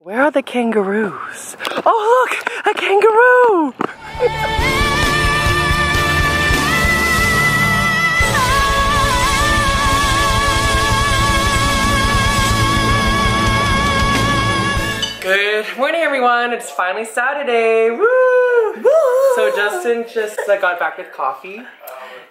Where are the kangaroos? Oh look! A kangaroo! Good morning everyone, it's finally Saturday! Woo! Woo! So Justin just got back with coffee.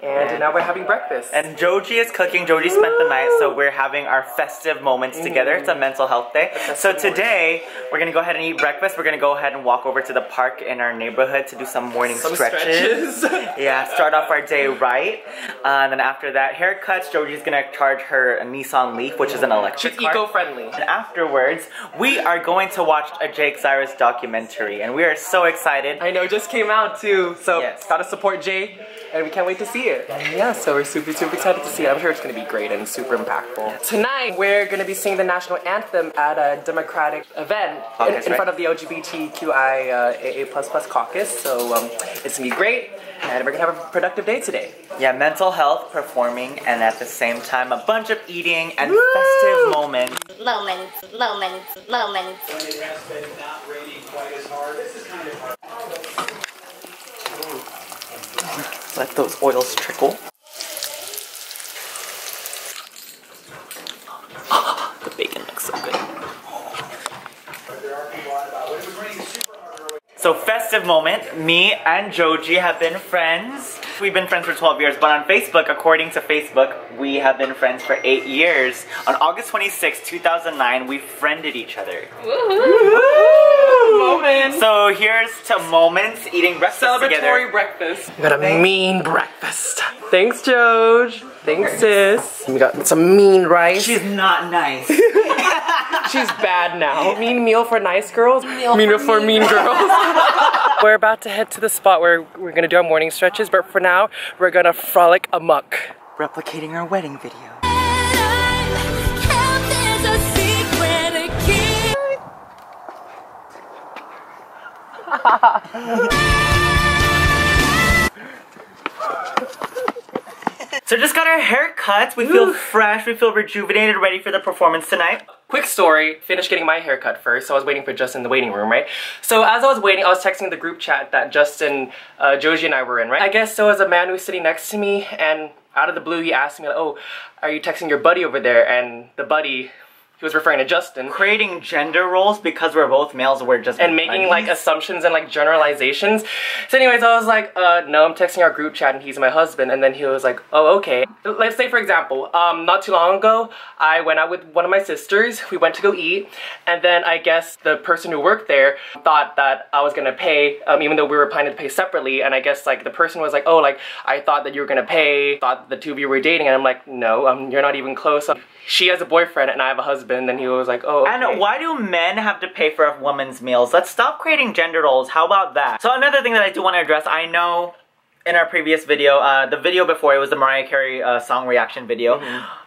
And now we're having breakfast. And Joji is cooking. Joji spent the night, so we're having our festive moments together. It's a mental health day. So today, we're gonna go ahead and eat breakfast. We're gonna go ahead and walk over to the park in our neighborhood to do some morning stretches. Yeah, start off our day right. And then after that, haircuts. Joji's gonna charge her Nissan Leaf, which is an electric car. She's eco-friendly. And afterwards, we are going to watch a Jake Zyrus documentary, and we are so excited. I know, it just came out too, so yes. Gotta support Jay, and we can't wait to see it. And yeah, so we're super excited to see it. I'm sure it's gonna be great and super impactful. Tonight, we're gonna be singing the national anthem at a democratic event in front of the LGBTQIA++ caucus, so it's gonna be great, and we're gonna have a productive day today. Yeah, mental health, performing, and at the same time, a bunch of eating and festive moments. Moments. Let those oils trickle. The bacon looks so good. So festive moment, me and Joji have been friends. We've been friends for 12 years, but on Facebook, according to Facebook, we have been friends for 8 years. On August 26, 2009, we friended each other. Woohoo! Moments! So here's to moments eating breakfast together. Celebratory breakfast. We got a mean breakfast. Thanks, Joj. Thanks, sis. We got some mean rice. She's not nice. She's bad now. Mean meal for nice girls. Meal for mean girls. We're about to head to the spot where we're gonna do our morning stretches, but for now, we're gonna frolic amok. Replicating our wedding video. So just got our hair cut. We feel fresh, we feel rejuvenated, ready for the performance tonight. Quick story, finished getting my hair cut first, so I was waiting for Justin in the waiting room, right? So as I was waiting, I was texting the group chat that Justin, Joji and I were in, right? I guess so was a man who was sitting next to me, and out of the blue he asked me, like, oh, are you texting your buddy over there? And the buddy, he was referring to Justin. Creating gender roles because we're both males, we're just and making like assumptions and like generalizations. So anyways, I was like, no, I'm texting our group chat and he's my husband. And then he was like, oh, okay. Let's say for example, not too long ago, I went out with one of my sisters. We went to go eat. And then I guess the person who worked there thought that I was gonna pay, even though we were planning to pay separately. And I guess like the person was like, oh, like I thought that you were gonna pay, thought the two of you were dating. And I'm like, no, you're not even close. She has a boyfriend and I have a husband. And he was like, oh, okay. And why do men have to pay for a woman's meals? Let's stop creating gender roles. How about that? So another thing that I do want to address, I know in our previous video, the video before, it was the Mariah Carey song reaction video.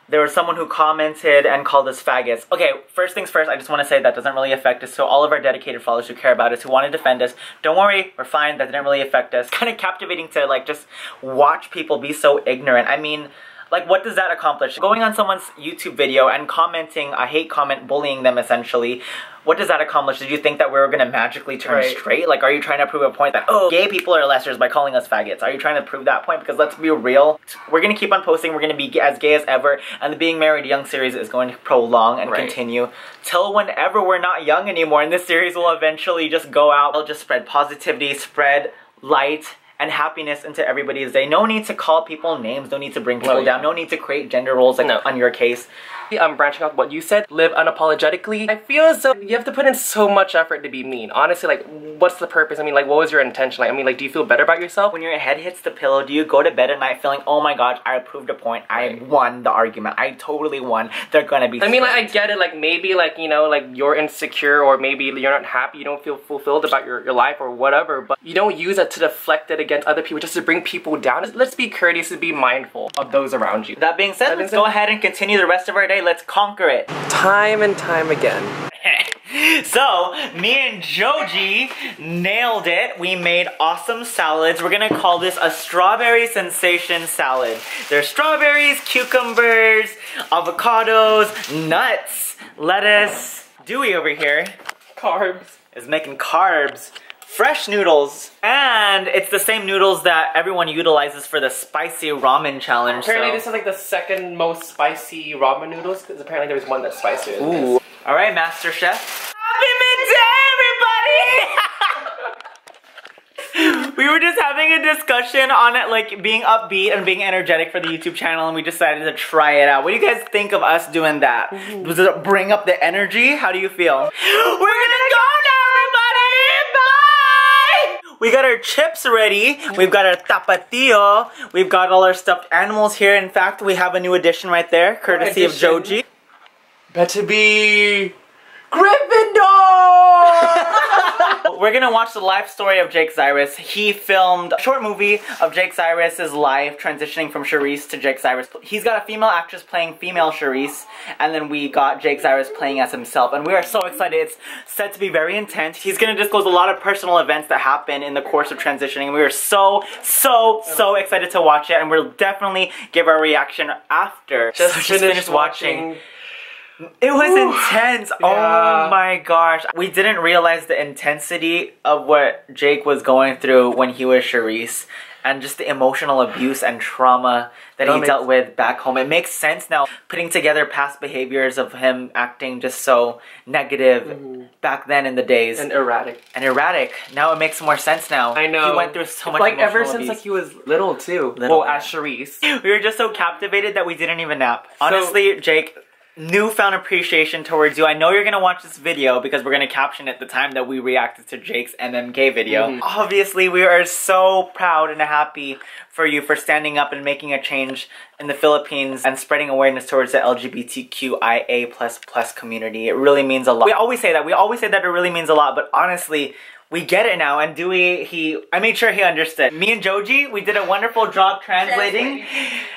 There was someone who commented and called us faggots. Okay, first things first, I just want to say that doesn't really affect us. So all of our dedicated followers who care about us, who want to defend us, don't worry, we're fine. That didn't really affect us. Kind of captivating to like just watch people be so ignorant. I mean, like, what does that accomplish? Going on someone's YouTube video and commenting a hate comment, bullying them essentially, what does that accomplish? Did you think that we were gonna magically turn straight? Like, are you trying to prove a point that, oh, gay people are lessers by calling us faggots? Are you trying to prove that point? Because let's be real, we're gonna keep on posting, we're gonna be as gay as ever, and the Being Married Young series is going to prolong and continue till whenever we're not young anymore, and this series will eventually just go out. It'll just spread positivity, spread light, and happiness into everybody's day. No need to call people names, no need to bring people down, no need to create gender roles like on your case. I'm branching off what you said, live unapologetically. I feel as though you have to put in so much effort to be mean. Honestly, like, what's the purpose? I mean, like, what was your intention? Like, I mean, like, do you feel better about yourself? When your head hits the pillow, do you go to bed at night feeling, oh my gosh, I proved a point, I won the argument, I totally won, they're gonna be I mean, like, I get it, like, maybe, like, you know, like, you're insecure, or maybe you're not happy, you don't feel fulfilled about your life or whatever, but you don't use it to deflect it against other people, just to bring people down. Let's be courteous and be mindful of those around you. That being said, let's go ahead and continue the rest of our day. Let's conquer it. Time and time again. So, me and Joji nailed it. We made awesome salads. We're gonna call this a strawberry sensation salad. There's strawberries, cucumbers, avocados, nuts, lettuce, Dewey over here. Carbs. is making carbs. Fresh noodles. And it's the same noodles that everyone utilizes for the spicy ramen challenge. Apparently this is like the second most spicy ramen noodles, because apparently there's one that's spicier than Ooh. this. Alright, Master Chef. Happy midday, everybody! We were just having a discussion on it, like being upbeat and being energetic for the YouTube channel, and we decided to try it out. What do you guys think of us doing that? Does it bring up the energy? How do you feel? We're gonna go now, everybody! Bye! We got our chips ready. We've got our tapatio. We've got all our stuffed animals here. In fact, we have a new addition right there, courtesy of Joji. Better be Gryffindor! We're gonna watch the life story of Jake Zyrus. He filmed a short movie of Jake Zyrus' life transitioning from Charisse to Jake Zyrus. He's got a female actress playing female Charisse, and then we got Jake Zyrus playing as himself, and we are so excited. It's set to be very intense. He's gonna disclose a lot of personal events that happen in the course of transitioning, and we are so excited to watch it, and we'll definitely give our reaction after. Just finished watching. It was intense. Yeah. Oh my gosh. We didn't realize the intensity of what Jake was going through when he was Charisse, and just the emotional abuse and trauma that he dealt with back home. It makes sense now, putting together past behaviors of him acting just so negative back then in the days. And erratic. Now it makes more sense now. I know. He went through so much like emotional ever since abuse. like he was little too. Little. Well, as Charisse. We were just so captivated that we didn't even nap. Honestly, Jake, newfound appreciation towards you. I know you're gonna watch this video because we're gonna caption it the time that we reacted to Jake's MMK video. Obviously, we are so proud and happy for you for standing up and making a change in the Philippines and spreading awareness towards the LGBTQIA++ community. It really means a lot. We always say that. We always say that it really means a lot, but honestly, we get it now, and I made sure he understood. Me and Joji, we did a wonderful job translating.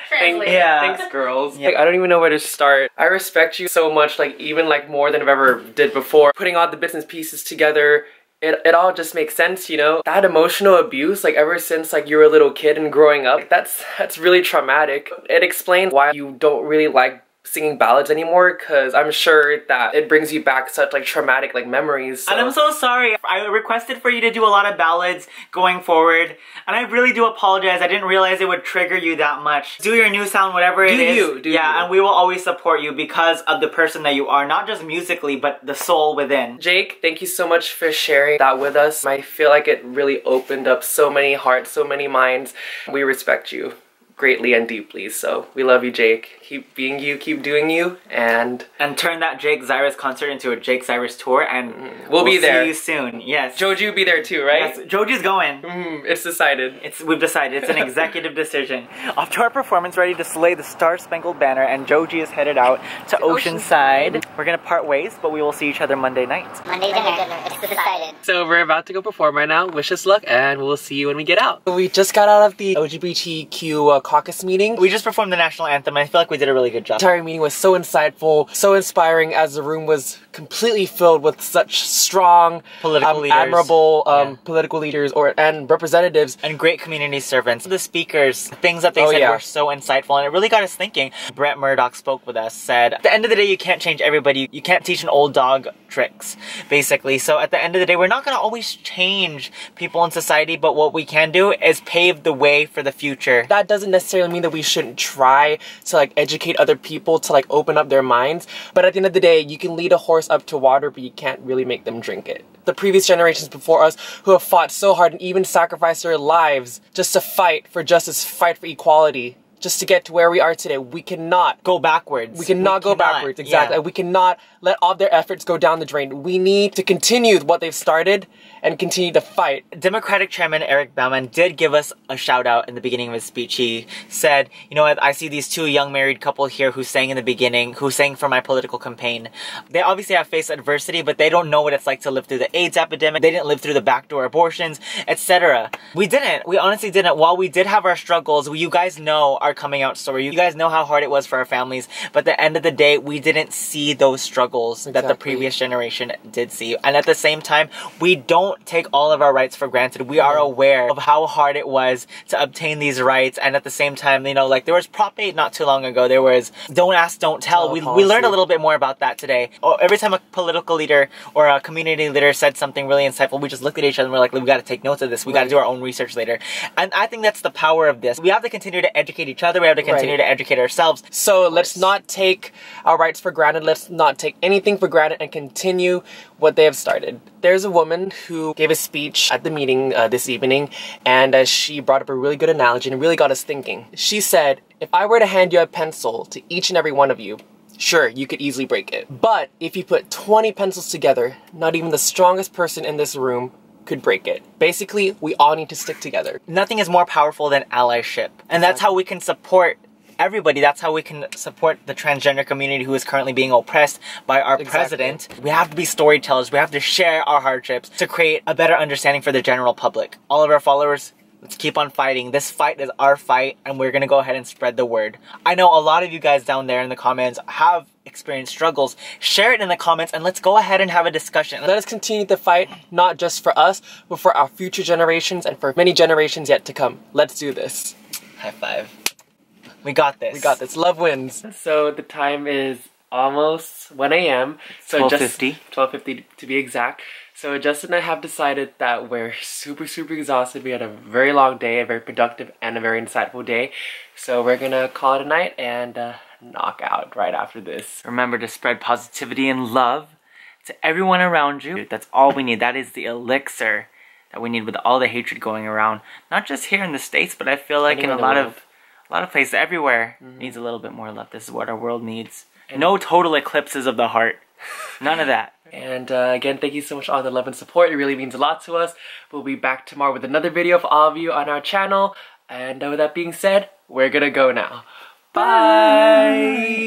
Thanks, girls. Like, I don't even know where to start. I respect you so much, like even like more than I've ever did before. Putting all the bits and pieces together, it all just makes sense, you know? That emotional abuse, like ever since like you were a little kid and growing up, that's really traumatic. It explains why you don't really like singing ballads anymore, because I'm sure that it brings you back such like traumatic like memories. So. And I'm so sorry. I requested for you to do a lot of ballads going forward, and I really do apologize. I didn't realize it would trigger you that much. Do your new sound, whatever it is. Do you. And we will always support you because of the person that you are, not just musically, but the soul within. Jake, thank you so much for sharing that with us. I feel like it really opened up so many hearts, so many minds. We respect you greatly and deeply, so we love you, Jake. Keep being you, keep doing you, and turn that Jake Zyrus concert into a Jake Zyrus tour, and we'll be there. See you soon. Yes. Joji will be there too, right? Yes, Joji's going. It's decided. We've decided. It's an executive decision. Off to our performance, ready to slay the Star-Spangled Banner, and Joji is headed out to Oceanside. We're gonna part ways, but we will see each other Monday night. Monday dinner. It's decided. So we're about to go perform right now. Wish us luck, and we'll see you when we get out. We just got out of the LGBTQ caucus meeting. We just performed the national anthem, and I feel like we did a really good job. The entire meeting was so insightful, so inspiring, as the room was completely filled with such strong, political leaders, admirable political leaders and representatives. And great community servants. The speakers, things that they said were so insightful, and it really got us thinking. Brett Murdoch spoke with us, said, at the end of the day, you can't change everybody. You can't teach an old dog tricks, basically. So at the end of the day, we're not going to always change people in society, but what we can do is pave the way for the future. That doesn't necessarily mean that we shouldn't try to like educate other people to like open up their minds, but at the end of the day, you can lead a horse up to water, but you can't really make them drink it. The previous generations before us who have fought so hard and even sacrificed their lives just to fight for justice, fight for equality, just to get to where we are today, we cannot go backwards. We cannot go backwards, exactly. We cannot let all their efforts go down the drain. We need to continue what they've started and continue to fight. Democratic Chairman Eric Bauman did give us a shout out in the beginning of his speech. He said, you know what, I see these two young married couple here who sang in the beginning, who sang for my political campaign. They obviously have faced adversity, but they don't know what it's like to live through the AIDS epidemic. They didn't live through the backdoor abortions, etc. We didn't. We honestly didn't. While we did have our struggles, you guys know our coming out story. You guys know how hard it was for our families, but at the end of the day, we didn't see those struggles struggles that the previous generation did see. And at the same time, we don't take all of our rights for granted. We are aware of how hard it was to obtain these rights. And at the same time, you know, like there was Prop 8 not too long ago. There was Don't Ask, Don't Tell. We learned a little bit more about that today. Every time a political leader or a community leader said something really insightful, we just looked at each other and we're like, we got to take notes of this. We got to do our own research later. And I think that's the power of this. We have to continue to educate each other. We have to continue to educate ourselves. So let's not take our rights for granted. Let's not take anything for granted and continue what they have started. There's a woman who gave a speech at the meeting this evening, and she brought up a really good analogy and it really got us thinking. She said, if I were to hand you a pencil to each and every one of you, sure, you could easily break it. But if you put 20 pencils together, not even the strongest person in this room could break it. Basically, we all need to stick together. Nothing is more powerful than allyship. And that's how we can support everybody. That's how we can support the transgender community who is currently being oppressed by our president. We have to be storytellers. We have to share our hardships to create a better understanding for the general public. All of our followers, let's keep on fighting. This fight is our fight, and we're gonna go ahead and spread the word. I know a lot of you guys down there in the comments have experienced struggles. Share it in the comments and let's go ahead and have a discussion. Let us continue the fight, not just for us, but for our future generations and for many generations yet to come. Let's do this. High five. We got this. We got this. Love wins. So the time is almost 1 a.m. So 12:50. 12:50 to be exact. So Justin and I have decided that we're super exhausted. We had a very long day, a very productive and a very insightful day. So we're gonna call it a night and knock out right after this. Remember to spread positivity and love to everyone around you. That's all we need. That is the elixir that we need with all the hatred going around. Not just here in the States, but I feel like in a lot of places everywhere needs a little bit more love. This is what our world needs. And no total eclipses of the heart. None of that. And again, thank you so much for all the love and support. It really means a lot to us. We'll be back tomorrow with another video for all of you on our channel. And with that being said, we're gonna go now. Bye!